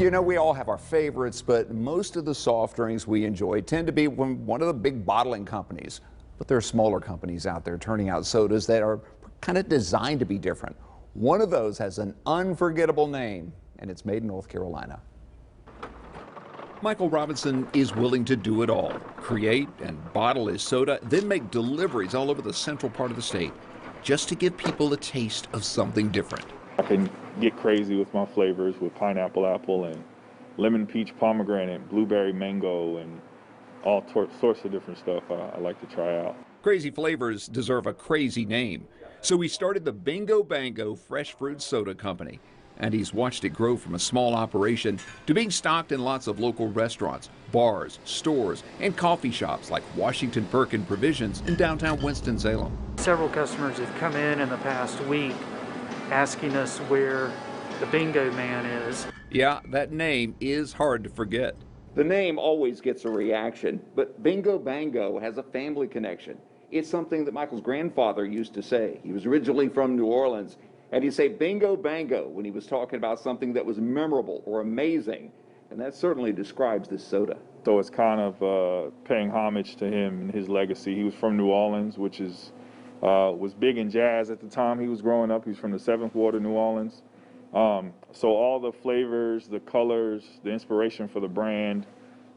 You know, we all have our favorites, but most of the soft drinks we enjoy tend to be from one of the big bottling companies. But there are smaller companies out there turning out sodas that are kind of designed to be different. One of those has an unforgettable name, and it's made in North Carolina. Michael Robinson is willing to do it all: create and bottle his soda, then make deliveries all over the central part of the state, just to give people a taste of something different. I can get crazy with my flavors with pineapple apple and lemon peach pomegranate, blueberry mango, and all sorts of different stuff I like to try out. Crazy flavors deserve a crazy name. So he started the Bingo Bango Fresh Fruit Soda Company, and he's watched it grow from a small operation to being stocked in lots of local restaurants, bars, stores, and coffee shops like Washington Perkin Provisions in downtown Winston-Salem. Several customers have come in the past week asking us where the Bingo Man is. Yeah, that name is hard to forget. The name always gets a reaction, but Bingo Bango has a family connection. It's something that Michael's grandfather used to say. He was originally from New Orleans, and he'd say Bingo Bango when he was talking about something that was memorable or amazing, and that certainly describes this soda. So it's kind of paying homage to him and his legacy. He was from New Orleans, which was big in jazz at the time he was growing up. He was from the 7th Ward of New Orleans. So all the flavors, the colors, the inspiration for the brand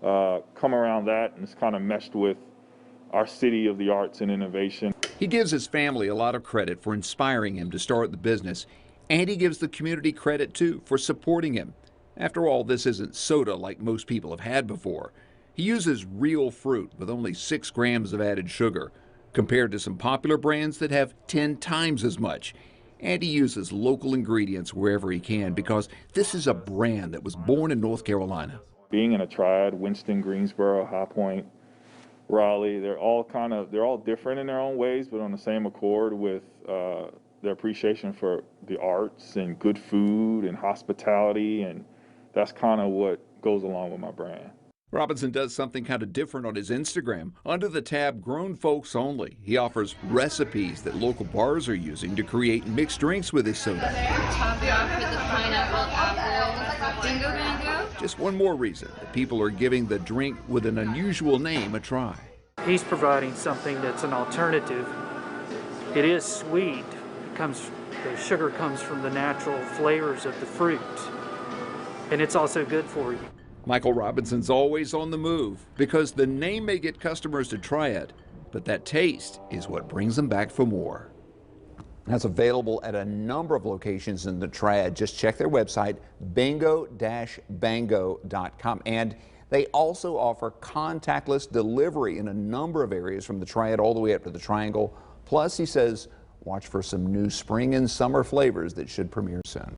come around that, and it's kind of meshed with our city of the arts and innovation. He gives his family a lot of credit for inspiring him to start the business, and he gives the community credit too for supporting him. After all, this isn't soda like most people have had before. He uses real fruit with only 6 grams of added sugar, compared to some popular brands that have 10 times as much. And he uses local ingredients wherever he can, because this is a brand that was born in North Carolina. Being in a triad, Winston, Greensboro, High Point, Raleigh, they're all different in their own ways, but on the same accord with their appreciation for the arts and good food and hospitality, and that's kind of what goes along with my brand. Robinson does something kind of different on his Instagram. Under the tab Grown Folks Only, he offers recipes that local bars are using to create mixed drinks with his soda. Top it off with the pineapple apple Bingo Bango. Just one more reason that people are giving the drink with an unusual name a try. He's providing something that's an alternative. It is sweet. The sugar comes from the natural flavors of the fruit, and it's also good for you. Michael Robinson's always on the move, because the name may get customers to try it, but that taste is what brings them back for more. That's available at a number of locations in the Triad. Just check their website, bingo-bango.com. And they also offer contactless delivery in a number of areas from the Triad all the way up to the Triangle. Plus, he says, watch for some new spring and summer flavors that should premiere soon.